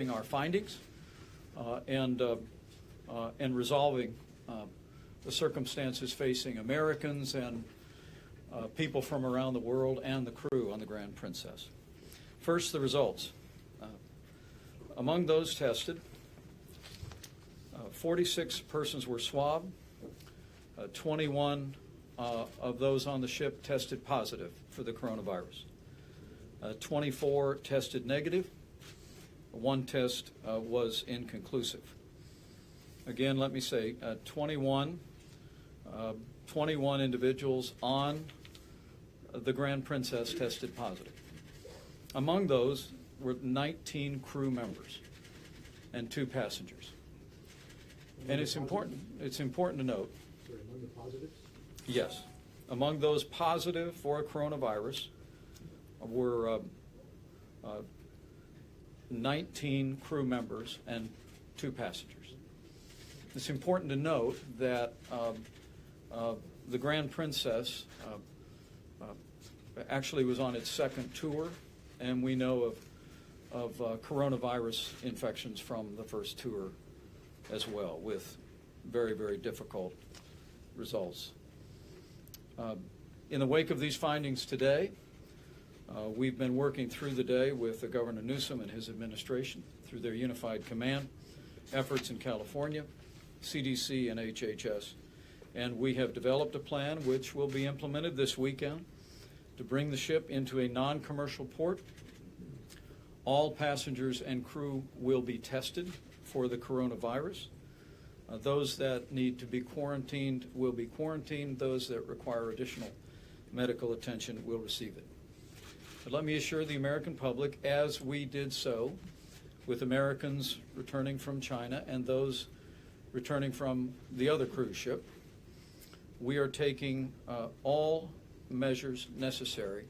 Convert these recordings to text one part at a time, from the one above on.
our findings and resolving the circumstances facing Americans and people from around the world and the crew on the Grand Princess. First, the results. Among those tested, 46 persons were swabbed. 21 of those on the ship tested positive for the coronavirus. 24 tested negative. One test was inconclusive. Again, let me say, 21 individuals on the Grand Princess tested positive. Among those were 19 crew members and 2 passengers. And it's important to note. Sorry, among the positives? Yes. Among those positive for a coronavirus were 19 crew members and 2 passengers. It's important to note that the Grand Princess actually was on its second tour, and we know of coronavirus infections from the first tour as well, with very, very difficult results. In the wake of these findings today, we've been working through the day with Governor Newsom and his administration through their unified command efforts in California, CDC, and HHS. And we have developed a plan which will be implemented this weekend to bring the ship into a non-commercial port. All passengers and crew will be tested for the coronavirus. Those that need to be quarantined will be quarantined. Those that require additional medical attention will receive it. But let me assure the American public, as we did so with Americans returning from China and those returning from the other cruise ship, we are taking all measures necessary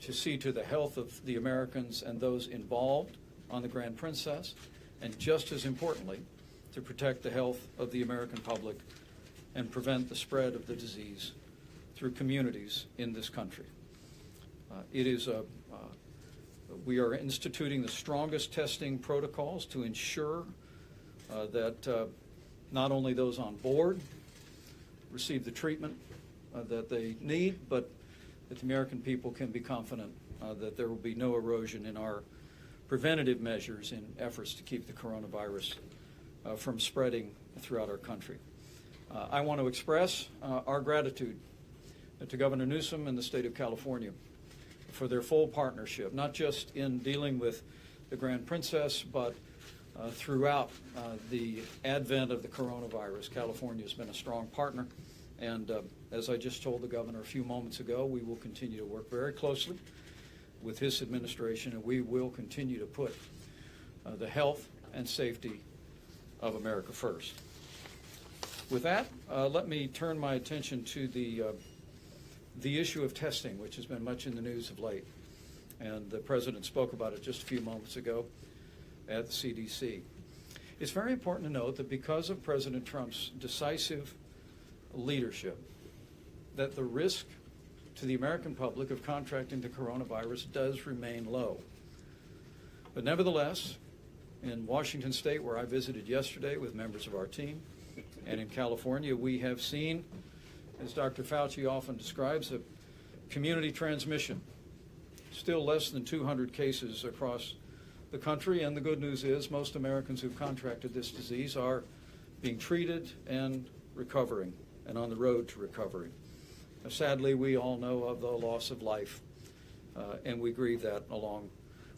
to see to the health of the Americans and those involved on the Grand Princess, and just as importantly, to protect the health of the American public and prevent the spread of the disease through communities in this country. We are instituting the strongest testing protocols to ensure that not only those on board receive the treatment that they need, but that the American people can be confident that there will be no erosion in our preventative measures in efforts to keep the coronavirus from spreading throughout our country. I want to express our gratitude to Governor Newsom and the state of California for their full partnership, not just in dealing with the Grand Princess, but throughout the advent of the coronavirus. California has been a strong partner, and as I just told the governor a few moments ago, we will continue to work very closely with his administration, and we will continue to put the health and safety of America first. With that, let me turn my attention to the issue of testing, which has been much in the news of late. And the President spoke about it just a few moments ago at the CDC. It's very important to note that because of President Trump's decisive leadership, that the risk to the American public of contracting the coronavirus does remain low. But nevertheless, in Washington State, where I visited yesterday with members of our team, and in California, we have seen, as Dr. Fauci often describes, a community transmission. Still less than 200 cases across the country, and the good news is most Americans who've contracted this disease are being treated and recovering and on the road to recovery. Sadly, we all know of the loss of life, and we grieve that along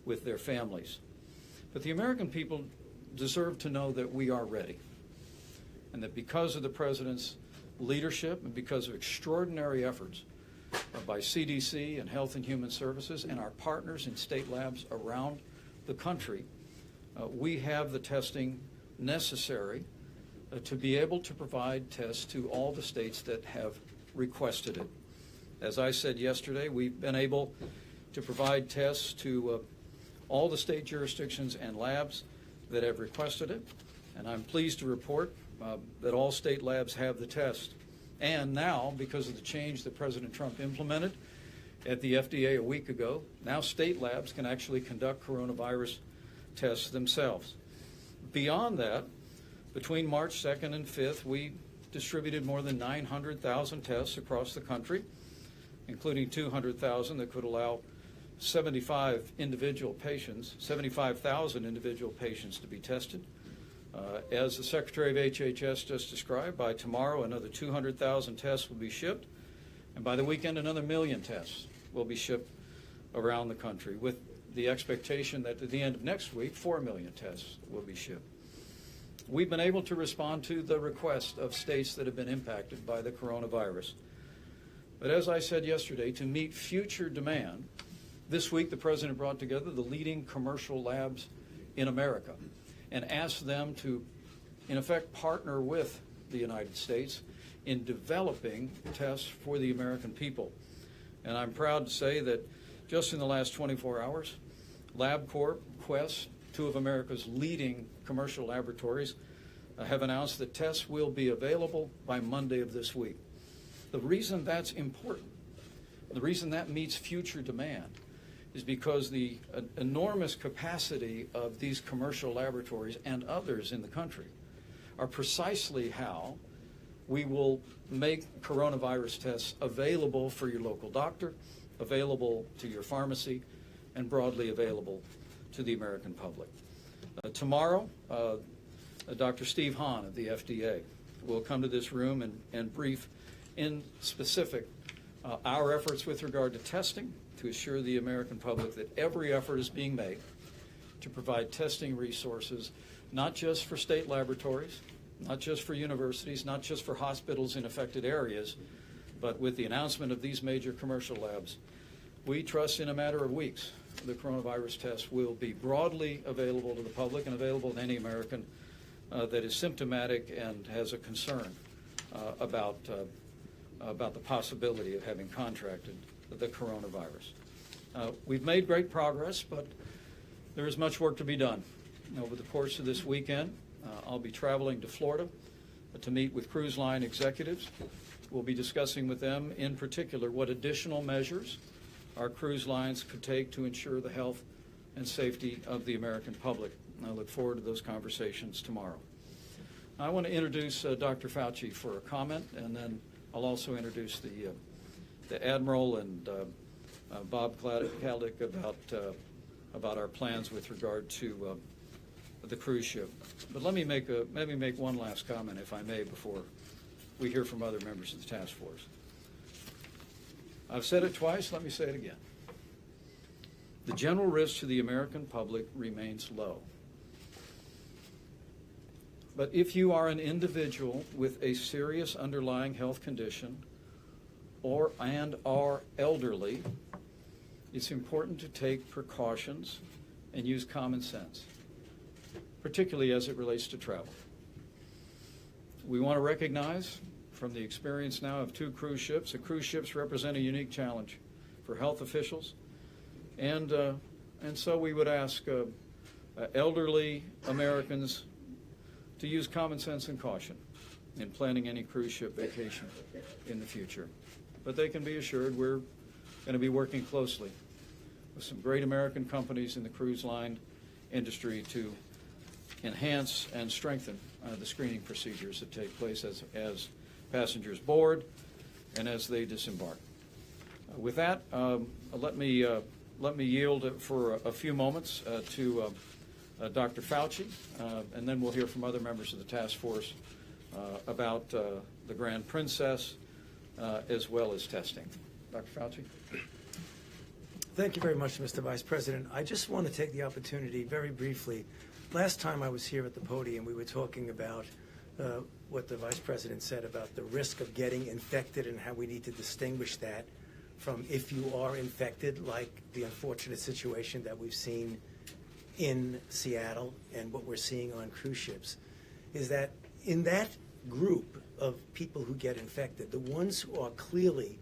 with their families. But the American people deserve to know that we are ready, and that because of the President's leadership and because of extraordinary efforts by CDC and Health and Human Services and our partners in state labs around the country, we have the testing necessary to be able to provide tests to all the states that have requested it. As I said yesterday, we've been able to provide tests to all the state jurisdictions and labs that have requested it, and I'm pleased to report that all state labs have the test. And now, because of the change that President Trump implemented at the FDA a week ago, now state labs can actually conduct coronavirus tests themselves. Beyond that, between March 2nd and 5th, we distributed more than 900,000 tests across the country, including 200,000 that could allow 75,000 individual patients to be tested. As the Secretary of HHS just described, by tomorrow another 200,000 tests will be shipped, and by the weekend another 1 million tests will be shipped around the country, with the expectation that at the end of next week 4 million tests will be shipped. We've been able to respond to the request of states that have been impacted by the coronavirus. But as I said yesterday, to meet future demand, this week the President brought together the leading commercial labs in America and asked them to, in effect, partner with the United States in developing tests for the American people. And I'm proud to say that just in the last 24 hours, LabCorp, Quest, two of America's leading commercial laboratories, have announced that tests will be available by Monday of this week. The reason that's important, the reason that meets future demand, is because the enormous capacity of these commercial laboratories and others in the country are precisely how we will make coronavirus tests available for your local doctor, available to your pharmacy, and broadly available to the American public. Tomorrow, Dr. Steve Hahn of the FDA will come to this room and brief in specific our efforts with regard to testing, to assure the American public that every effort is being made to provide testing resources, not just for state laboratories, not just for universities, not just for hospitals in affected areas, but with the announcement of these major commercial labs, we trust in a matter of weeks the coronavirus test will be broadly available to the public and available to any American that is symptomatic and has a concern about the possibility of having contracted the coronavirus. We've made great progress, but there is much work to be done. Over the course of this weekend, I'll be traveling to Florida to meet with cruise line executives. We'll be discussing with them in particular what additional measures our cruise lines could take to ensure the health and safety of the American public. I look forward to those conversations tomorrow. I want to introduce Dr. Fauci for a comment, and then I'll also introduce the Admiral and Bob Kaldick about our plans with regard to the cruise ship. But let me make one last comment, if I may, before we hear from other members of the task force. I've said it twice, let me say it again. The general risk to the American public remains low. But if you are an individual with a serious underlying health condition and are elderly, it's important to take precautions and use common sense, particularly as it relates to travel. We want to recognize from the experience now of 2 cruise ships, that cruise ships represent a unique challenge for health officials, and so we would ask elderly Americans to use common sense and caution in planning any cruise ship vacation in the future. But they can be assured we're going to be working closely with some great American companies in the cruise line industry to enhance and strengthen the screening procedures that take place as passengers board and as they disembark. With that, let me yield for a few moments to Dr. Fauci, and then we'll hear from other members of the task force about the Grand Princess as well as testing. Dr. Fauci. Thank you very much, Mr. Vice President. I just want to take the opportunity very briefly. Last time I was here at the podium, we were talking about what the Vice President said about the risk of getting infected and how we need to distinguish that from if you are infected, like the unfortunate situation that we've seen in Seattle and what we're seeing on cruise ships, is that in that group of people who get infected, the ones who are clearly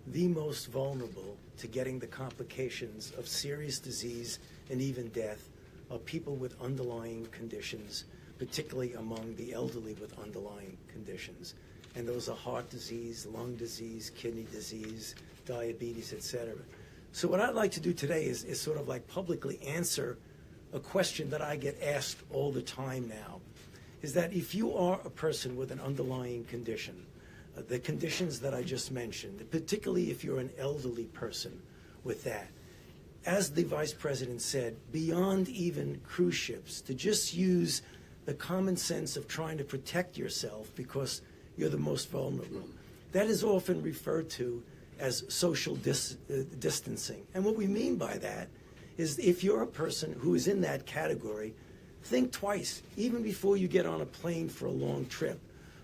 the most vulnerable to getting the complications of serious disease and even death are people with underlying conditions, particularly among the elderly with underlying conditions. And those are heart disease, lung disease, kidney disease, diabetes, etc. So what I'd like to do today is sort of like publicly answer a question that I get asked all the time now, is that if you are a person with an underlying condition, the conditions that I just mentioned, particularly if you're an elderly person with that, as the Vice President said, beyond even cruise ships, to just use the common sense of trying to protect yourself because you're the most vulnerable. That is often referred to as social distancing. And what we mean by that is if you're a person who is in that category, think twice, even before you get on a plane for a long trip,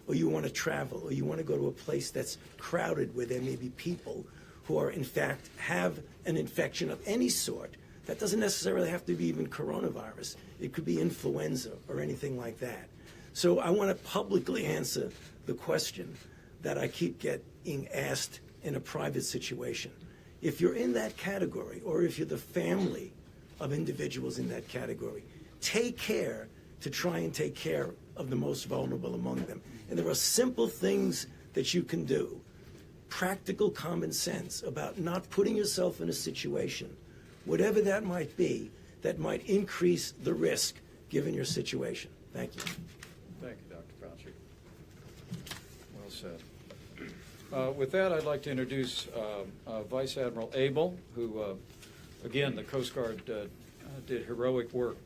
or you want to travel, or you want to go to a place that's crowded where there may be people who are, in fact, have an infection of any sort. That doesn't necessarily have to be even coronavirus. It could be influenza or anything like that. So I want to publicly answer the question that I keep getting asked in a private situation. If you're in that category, or if you're the family of individuals in that category, take care to try and take care of the most vulnerable among them. And there are simple things that you can do. Practical common sense about not putting yourself in a situation, whatever that might be, that might increase the risk given your situation. Thank you. Thank you, Dr. Fauci. Well said. With that, I'd like to introduce Vice Admiral Abel, who, again, the Coast Guard did heroic work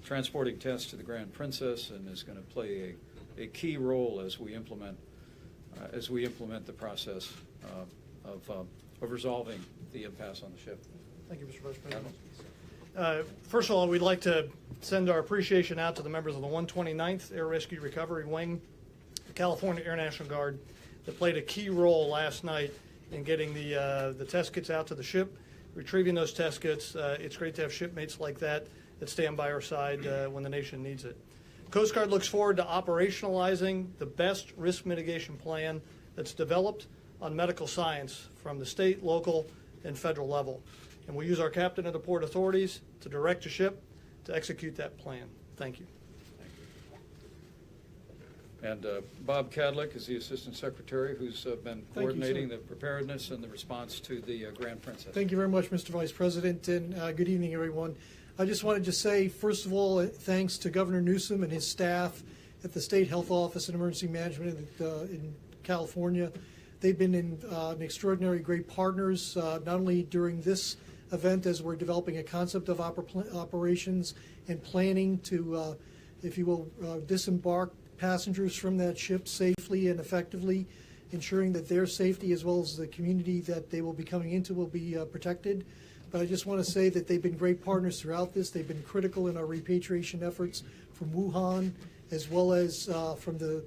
transporting tests to the Grand Princess, and is going to play a key role as we implement the process of resolving the impasse on the ship. Thank you, Mr. Vice President. First of all, we'd like to send our appreciation out to the members of the 129th Air Rescue Recovery Wing, the California Air National Guard, that played a key role last night in getting the test kits out to the ship, retrieving those test kits. It's great to have shipmates like that stand by our side when the nation needs it. Coast Guard looks forward to operationalizing the best risk mitigation plan that's developed on medical science from the state, local, and federal level. And we'll use our captain of the port authorities to direct the ship to execute that plan. Thank you. And Bob Cadlick is the Assistant Secretary who's been coordinating the preparedness and the response to the Grand Princess. Thank you very much, Mr. Vice President, and good evening, everyone. I just wanted to say, first of all, thanks to Governor Newsom and his staff at the State Health Office and Emergency Management in California. They've been an extraordinary great partners, not only during this event as we're developing a concept of operations and planning to, if you will, disembark passengers from that ship safely and effectively, ensuring that their safety as well as the community that they will be coming into will be protected. But I just want to say that they've been great partners throughout this. They've been critical in our repatriation efforts from Wuhan, as well as from the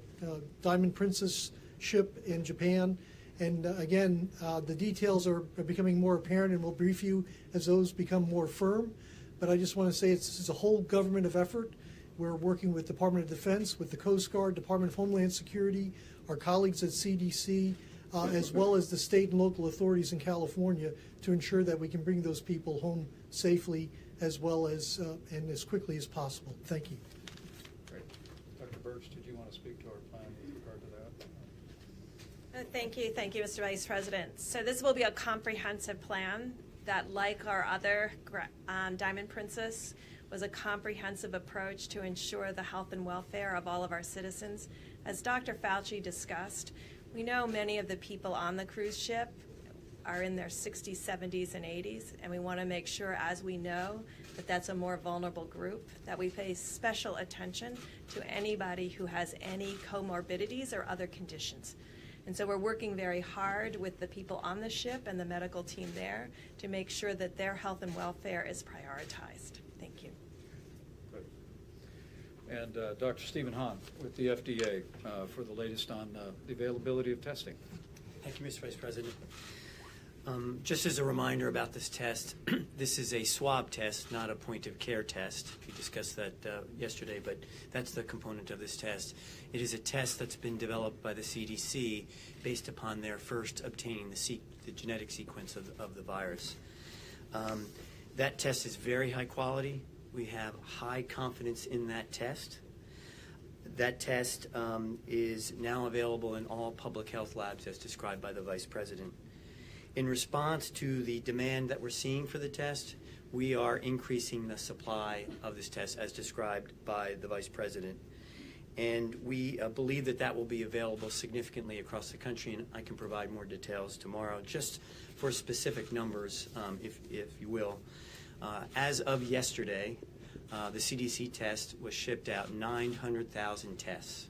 Diamond Princess ship in Japan. And again, the details are becoming more apparent, and we'll brief you as those become more firm. But I just want to say it's a whole government of effort. We're working with Department of Defense, with the Coast Guard, Department of Homeland Security, our colleagues at CDC, as well as the state and local authorities in California to ensure that we can bring those people home safely as well as and as quickly as possible. Thank you. Great. Dr. Birch, did you want to speak to our plan with regard to that? Thank you, Mr. Vice President. So this will be a comprehensive plan that, like our other Diamond Princess, was a comprehensive approach to ensure the health and welfare of all of our citizens. As Dr. Fauci discussed, we know many of the people on the cruise ship are in their 60s, 70s, and 80s, and we want to make sure, as we know, that that's a more vulnerable group, that we pay special attention to anybody who has any comorbidities or other conditions. And so we're working very hard with the people on the ship and the medical team there to make sure that their health and welfare is prioritized. Thank you. Good. And Dr. Stephen Hahn with the FDA for the latest on the availability of testing. Thank you, Mr. Vice President. Just as a reminder about this test, this is a swab test, not a point-of-care test. We discussed that yesterday, but that's the component of this test. It is a test that's been developed by the CDC based upon their first obtaining the genetic sequence of the virus. That test is very high quality. We have high confidence in that test. That test is now available in all public health labs as described by the Vice President. In response to the demand that we're seeing for the test, we are increasing the supply of this test as described by the Vice President. And we believe that that will be available significantly across the country, and I can provide more details tomorrow. Just for specific numbers, if you will. As of yesterday, the CDC test was shipped out 900,000 tests.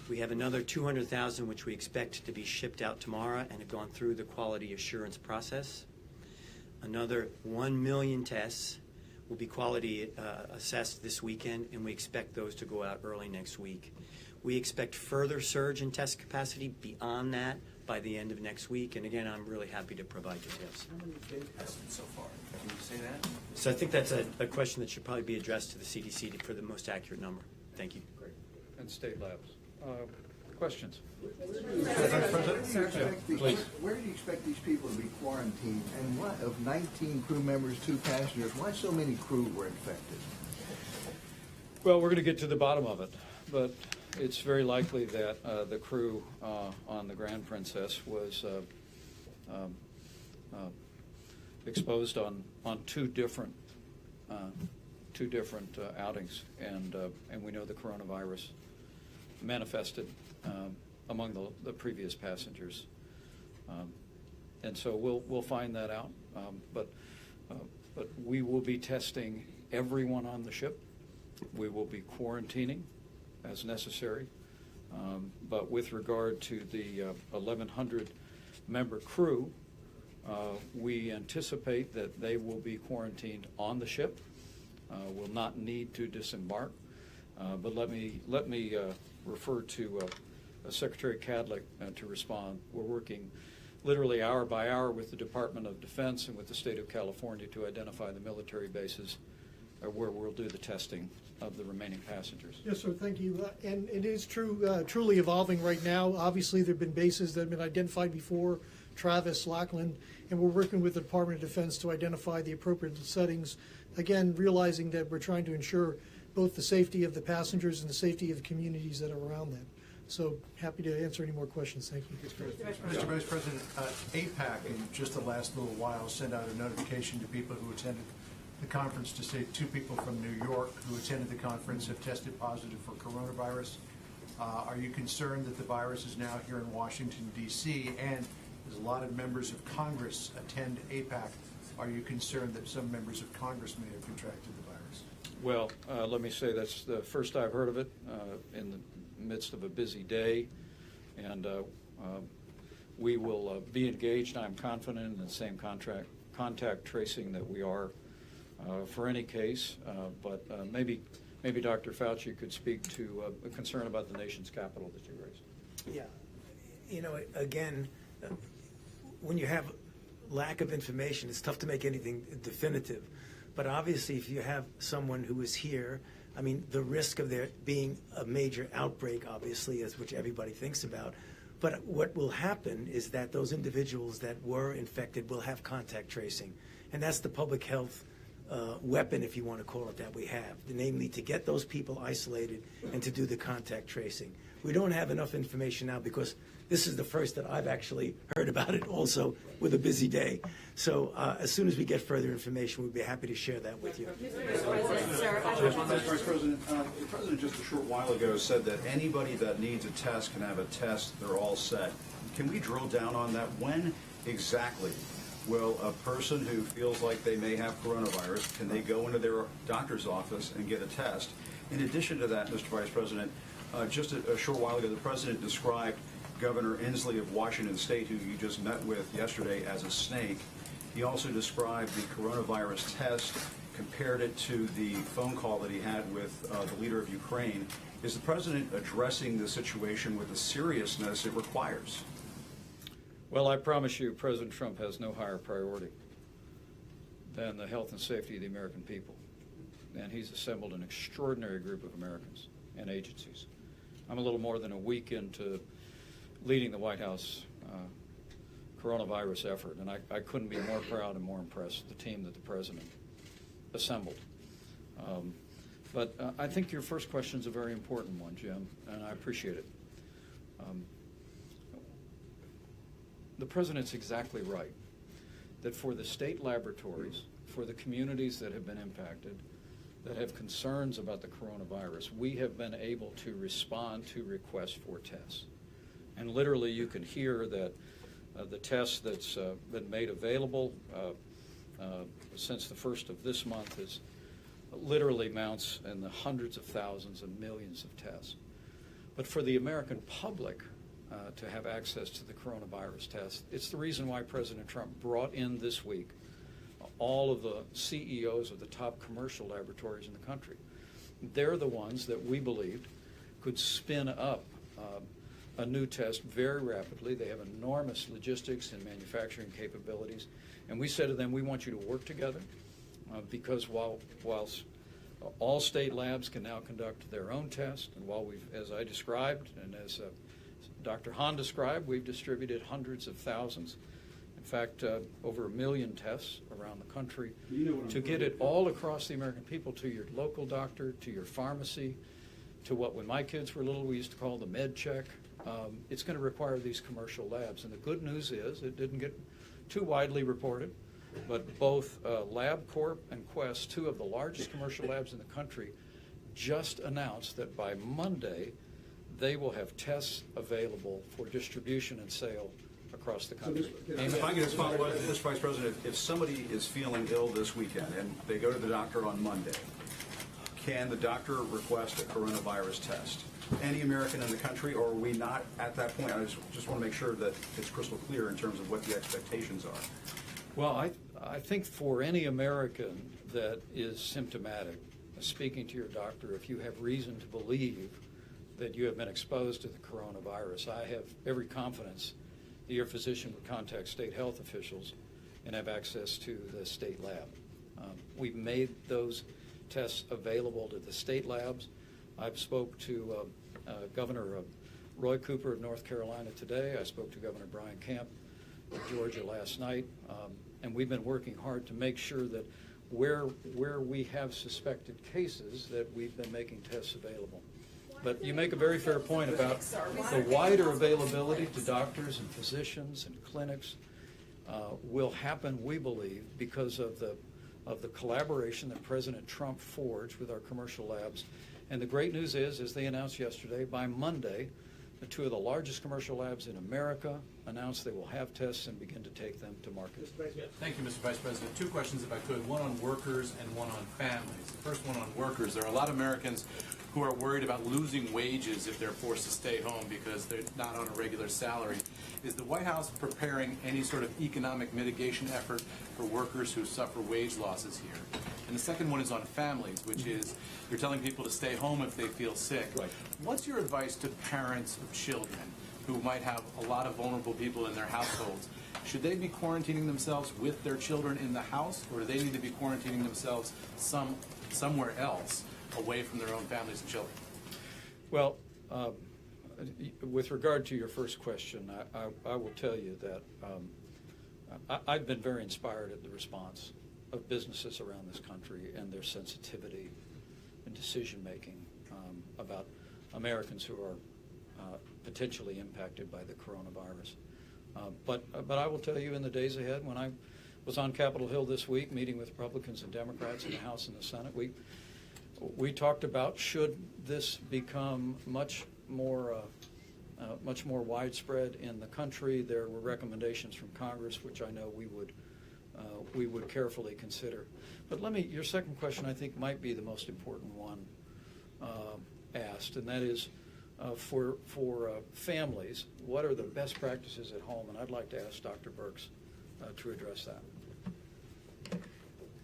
We have another 200,000 which we expect to be shipped out tomorrow and have gone through the quality assurance process. Another 1 million tests will be quality assessed this weekend, and we expect those to go out early next week. We expect further surge in test capacity beyond that by the end of next week, and again, I'm really happy to provide details. How many have been tested so far? Can you say that? So I think that's a question that should probably be addressed to the CDC for the most accurate number. Thank you. Great. And state labs. Questions? Please. Where do you expect these people to be quarantined? And what, of 19 crew members, 2 passengers, why so many crew were infected? Well, we're going to get to the bottom of it, but it's very likely that the crew on the Grand Princess was exposed on two different outings, and we know the coronavirus manifested among the previous passengers, and so we'll find that out. But we will be testing everyone on the ship. We will be quarantining as necessary. But with regard to the 1,100 member crew, we anticipate that they will be quarantined on the ship. Will not need to disembark. But let me refer to Secretary Cadlick to respond. We're working literally hour by hour with the Department of Defense and with the state of California to identify the military bases where we'll do the testing of the remaining passengers. Yes, sir, thank you. And it is truly evolving right now. Obviously, there have been bases that have been identified before, Travis, Lackland, and we're working with the Department of Defense to identify the appropriate settings. Again, realizing that we're trying to ensure both the safety of the passengers and the safety of the communities that are around them. So happy to answer any more questions. Thank you. Mr. Vice President, APAC in just the last little while sent out a notification to people who attended the conference to say 2 people from New York who attended the conference have tested positive for coronavirus. Are you concerned that the virus is now here in Washington, D.C., and as a lot of members of Congress attend APAC, are you concerned that some members of Congress may have contracted the virus? Well, let me say that's the first I've heard of it in the midst of a busy day, and we will be engaged, I'm confident, in the same contact tracing that we are for any case, but maybe Dr. Fauci could speak to a concern about the nation's capital that you raised. Yeah. You know, again, when you have lack of information, it's tough to make anything definitive. But obviously, if you have someone who is here, I mean, the risk of there being a major outbreak, obviously, is which everybody thinks about. But what will happen is that those individuals that were infected will have contact tracing. And that's the public health weapon, if you want to call it that, we have, namely to get those people isolated and to do the contact tracing. We don't have enough information now because this is the first that I've actually heard about it also with a busy day. So as soon as we get further information, we'd be happy to share that with you. Mr. Vice President, the President just a short while ago said that anybody that needs a test can have a test. They're all set. Can we drill down on that? When exactly will a person who feels like they may have coronavirus, can they go into their doctor's office and get a test? In addition to that, Mr. Vice President, just a short while ago, the President described Governor Inslee of Washington State, who you just met with yesterday, as a snake. He also described the coronavirus test, compared it to the phone call that he had with the leader of Ukraine. Is the President addressing the situation with the seriousness it requires? Well, I promise you, President Trump has no higher priority than the health and safety of the American people. And he's assembled an extraordinary group of Americans and agencies. I'm a little more than a week into leading the White House coronavirus effort, and I couldn't be more proud and more impressed with the team that the President assembled. But I think your first question is a very important one, Jim, and I appreciate it. The President's exactly right that for the state laboratories, for the communities that have been impacted, that have concerns about the coronavirus, we have been able to respond to requests for tests. And literally, you can hear that the test that's been made available since the first of this month is literally mounts in the hundreds of thousands and millions of tests. But for the American public to have access to the coronavirus test, it's the reason why President Trump brought in this week all of the CEOs of the top commercial laboratories in the country. They're the ones that we believed could spin up a new test very rapidly. They have enormous logistics and manufacturing capabilities. And we said to them, we want you to work together because whilst all state labs can now conduct their own test, and while we've, as I described, and as Dr. Hahn described, we've distributed hundreds of thousands, in fact, over 1 million tests around the country to get it all across the American people, to your local doctor, to your pharmacy, to what when my kids were little we used to call the med check. It's going to require these commercial labs. And the good news is it didn't get too widely reported, but both LabCorp and Quest, two of the largest commercial labs in the country, just announced that by Monday they will have tests available for distribution and sale across the country. If I can just follow up, Mr. Vice President, if somebody is feeling ill this weekend and they go to the doctor on Monday, can the doctor request a coronavirus test? Any American in the country, or are we not at that point? I just want to make sure that it's crystal clear in terms of what the expectations are. Well, I think for any American that is symptomatic, speaking to your doctor, if you have reason to believe that you have been exposed to the coronavirus, I have every confidence that your physician would contact state health officials and have access to the state lab. We've made those tests available to the state labs. I've spoke to Governor Roy Cooper of North Carolina today. I spoke to Governor Brian Kemp of Georgia last night. And we've been working hard to make sure that where we have suspected cases, that we've been making tests available. But you make a very fair point about the wider availability to doctors and physicians and clinics will happen, we believe, because of the collaboration that President Trump forged with our commercial labs. And the great news is, as they announced yesterday, by Monday, the two of the largest commercial labs in America announced they will have tests and begin to take them to market. Thank you, Mr. Vice President. Two questions, if I could, one on workers and one on families. The first one on workers. There are a lot of Americans who are worried about losing wages if they're forced to stay home because they're not on a regular salary. Is the White House preparing any sort of economic mitigation effort for workers who suffer wage losses here? And the second one is on families, which is you're telling people to stay home if they feel sick. Right. What's your advice to parents of children who might have a lot of vulnerable people in their households? Should they be quarantining themselves with their children in the house, or do they need to be quarantining themselves somewhere else, away from their own families and children? Well, with regard to your first question, I will tell you that I've been very inspired at the response of businesses around this country and their sensitivity and decision-making about Americans who are potentially impacted by the coronavirus. But I will tell you, in the days ahead, when I was on Capitol Hill this week meeting with Republicans and Democrats in the House and the Senate, we talked about, should this become much more widespread in the country, there were recommendations from Congress, which I know we would carefully consider. But your second question, I think, might be the most important one asked, and that is for families, what are the best practices at home? And I'd like to ask Dr. Birx to address that.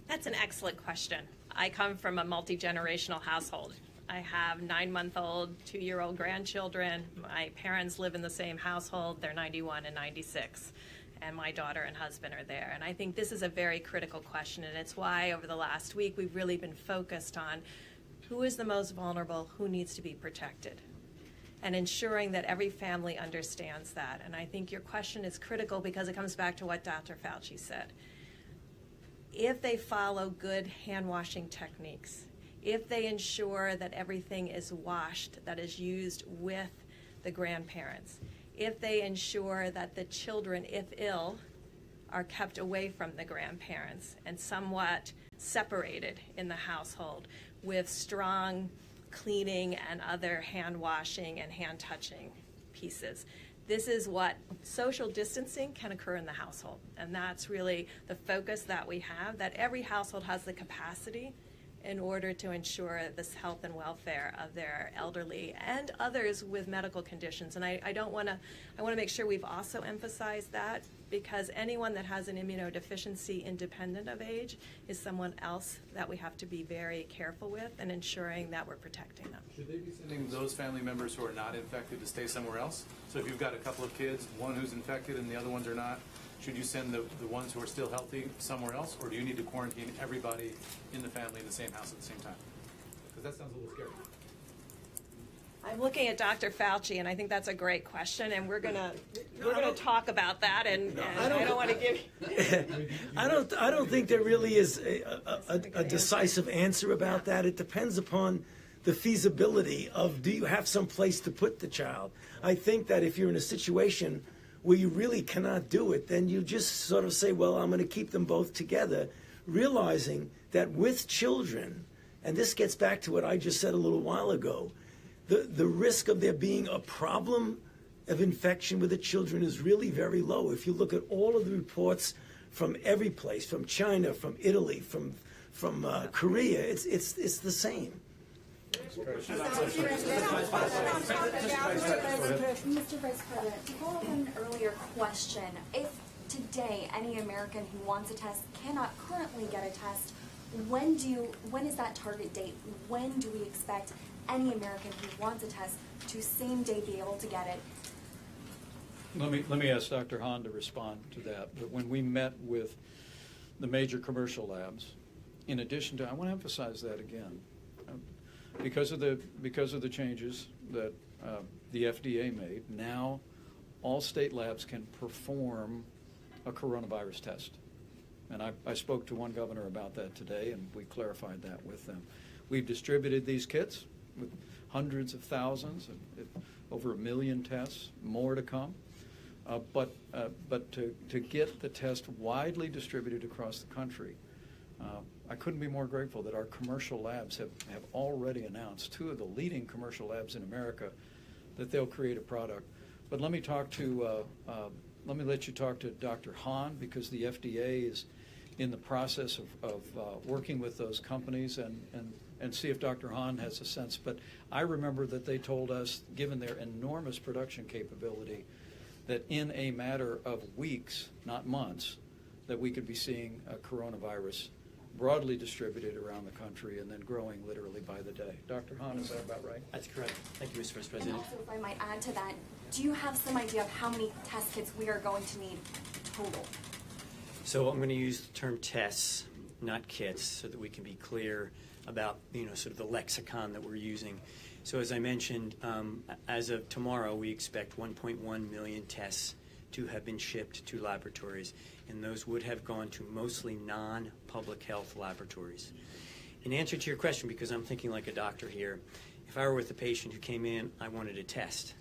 That's an excellent question. I come from a multi-generational household. I have 9-month-old, 2-year-old grandchildren. My parents live in the same household. They're 91 and 96. And my daughter and husband are there. And I think this is a very critical question, and it's why over the last week we've really been focused on who is the most vulnerable, who needs to be protected, and ensuring that every family understands that. And I think your question is critical because it comes back to what Dr. Fauci said. If they follow good hand-washing techniques, if they ensure that everything is washed, that is used with the grandparents, if they ensure that the children, if ill, are kept away from the grandparents and somewhat separated in the household with strong cleaning and other hand washing and hand touching pieces. This is what social distancing can occur in the household. And that's really the focus that we have, that every household has the capacity in order to ensure this health and welfare of their elderly and others with medical conditions. And I want to make sure we've also emphasized that, because anyone that has an immunodeficiency independent of age is someone else that we have to be very careful with and ensuring that we're protecting them. Should they be sending those family members who are not infected to stay somewhere else? So if you've got a couple of kids, one who's infected and the other ones are not, should you send the ones who are still healthy somewhere else, or do you need to quarantine everybody in the family in the same house at the same time? Because that sounds a little scary. I'm looking at Dr. Fauci, and I think that's a great question, and we're gonna talk about that. And I don't want to give. I don't think there really is a decisive answer about that. It depends upon the feasibility of, do you have some place to put the child? I think that if you're in a situation where you really cannot do it, then you just sort of say, well, I'm going to keep them both together, realizing that with children, and this gets back to what I just said a little while ago, the risk of there being a problem of infection with the children is really very low. If you look at all of the reports from every place, from China, from Italy, from Korea, it's the same. Mr. Vice President, to follow up on an earlier question, if today any American who wants a test cannot currently get a test, when is that target date? When do we expect any American who wants a test to same day be able to get it? Let me ask Dr. Hahn to respond to that. But when we met with the major commercial labs, in addition to, I want to emphasize that again, because of the changes that the FDA made, now all state labs can perform a coronavirus test. And I spoke to one governor about that today, and we clarified that with them. We've distributed these kits with hundreds of thousands, over 1 million tests, more to come. But to get the test widely distributed across the country, I couldn't be more grateful that our commercial labs have already announced, 2 of the leading commercial labs in America, that they'll create a product. But let me let you talk to Dr. Hahn, because the FDA is in the process of working with those companies and see if Dr. Hahn has a sense. But I remember that they told us, given their enormous production capability, that in a matter of weeks, not months, that we could be seeing a coronavirus broadly distributed around the country and then growing literally by the day. Dr. Hahn, is that about right? That's correct. Thank you, Mr. Vice And President. also, if I might add to that, do you have some idea of how many test kits we are going to need total? So I'm going to use the term tests, not kits, so that we can be clear about, sort of the lexicon that we're using. So as I mentioned, as of tomorrow, we expect 1.1 million tests to have been shipped to laboratories, and those would have gone to mostly non-public health laboratories. In answer to your question, because I'm thinking like a doctor here, if I were with a patient who came in, I wanted a test.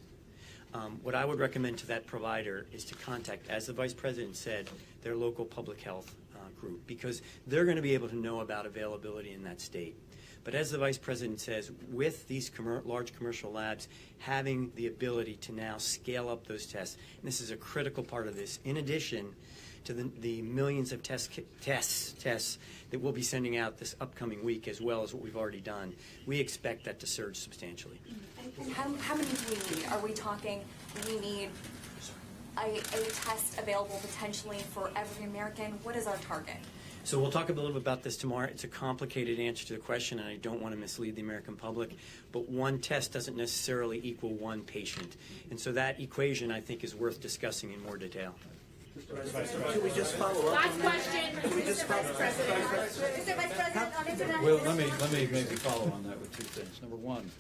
What I would recommend to that provider is to contact, as the Vice President said, their local public health group, because they're going to be able to know about availability in that state. But as the Vice President says, with these large commercial labs having the ability to now scale up those tests, and this is a critical part of this, in addition to the millions of tests that we'll be sending out this upcoming week, as well as what we've already done, we expect that to surge substantially. And how many do we need? Are we talking we need a test available potentially for every American? What is our target? So we'll talk a little bit about this tomorrow. It's a complicated answer to the question, and I don't want to mislead the American public, but one test doesn't necessarily equal one patient. And so that equation, I think, is worth discussing in more detail. Should we just follow up? Last question, Mr. Vice President. Mr. Vice President, on international... Well, let me maybe follow on that with 2 things. Number one,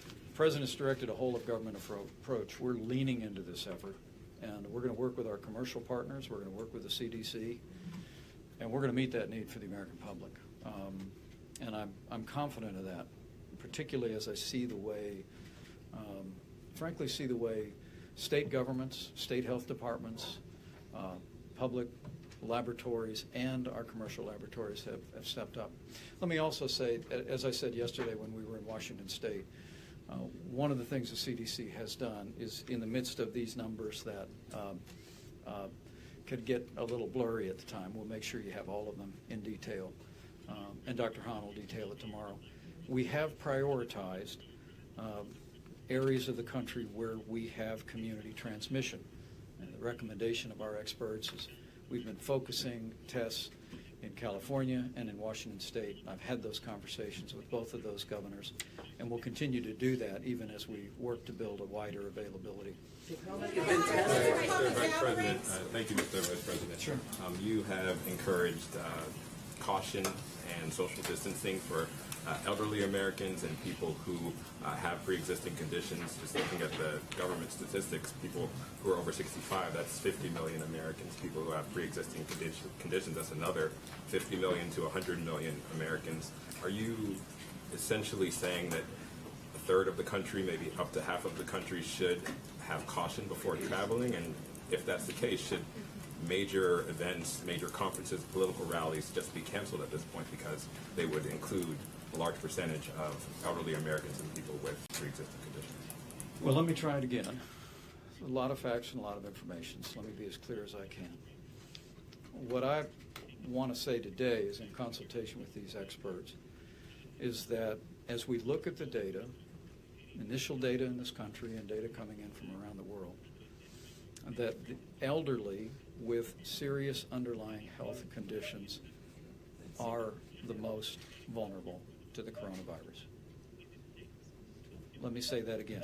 the President's directed a whole-of-government approach. We're leaning into this effort, and we're going to work with our commercial partners. We're going to work with the CDC. And we're going to meet that need for the American public. And I'm confident of that, particularly as I see the way, frankly, see the way state governments, state health departments, public laboratories and our commercial laboratories have stepped up. Let me also say, as I said yesterday when we were in Washington State, one of the things the CDC has done is, in the midst of these numbers that could get a little blurry at the time, we'll make sure you have all of them in detail, and Dr. Hahn will detail it tomorrow. We have prioritized areas of the country where we have community transmission. And the recommendation of our experts is we've been focusing tests in California and in Washington State. I've had those conversations with both of those governors, and we'll continue to do that even as we work to build a wider availability. Mr. Vice President, thank you, Mr. Vice President. Sure. You have encouraged caution and social distancing for elderly Americans and people who have pre-existing conditions. Just looking at the government statistics, people who are over 65, that's 50 million Americans. People who have pre-existing conditions, that's another 50 million to 100 million Americans. Are you essentially saying that a third of the country, maybe up to half of the country, should have caution before traveling? And if that's the case, should major events, major conferences, political rallies just be canceled at this point because they would include a large percentage of elderly Americans and people with pre-existing conditions? Well, let me try it again. A lot of facts and a lot of information, so let me be as clear as I can. What I want to say today is, in consultation with these experts, is that as we look at the data, initial data in this country and data coming in from around the world, that the elderly with serious underlying health conditions are the most vulnerable to the coronavirus. Let me say that again,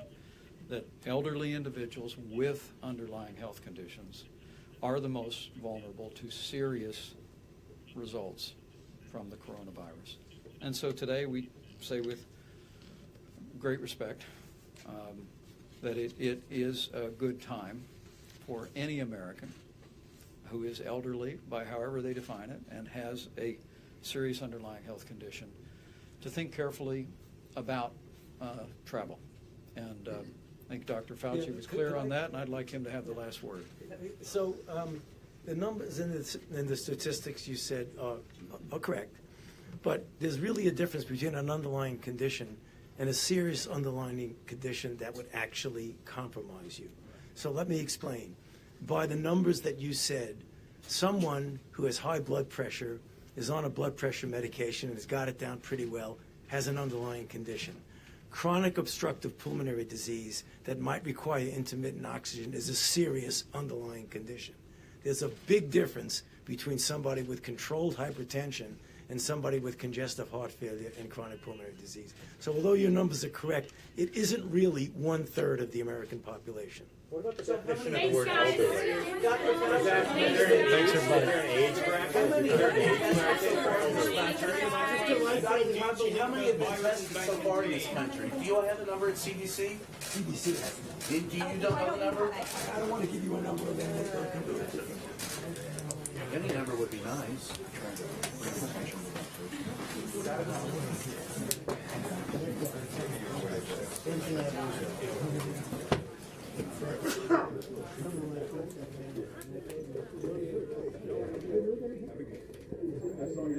that elderly individuals with underlying health conditions are the most vulnerable to serious results from the coronavirus. And so today we say with great respect that it is a good time for any American who is elderly, by however they define it, and has a serious underlying health condition, to think carefully about travel. And I think Dr. Fauci was clear on that, and I'd like him to have the last word. So the numbers and the statistics you said are correct, but there's really a difference between an underlying condition and a serious underlying condition that would actually compromise you. So let me explain. By the numbers that you said, someone who has high blood pressure, is on a blood pressure medication and has got it down pretty well, has an underlying condition. Chronic obstructive pulmonary disease that might require intermittent oxygen is a serious underlying condition. There's a big difference between somebody with controlled hypertension and somebody with congestive heart failure and chronic pulmonary disease. So although your numbers are correct, it isn't really 1/3 of the American population. What about the definition of the word elderly? Thanks, everybody. Is there an age bracket? Is there an age bracket for elderly? How many have been tested so far in this country? Do you have the number at CDC? CDC has Do you don't know the number? I don't want to give you a number of them. Any number would be nice. As long as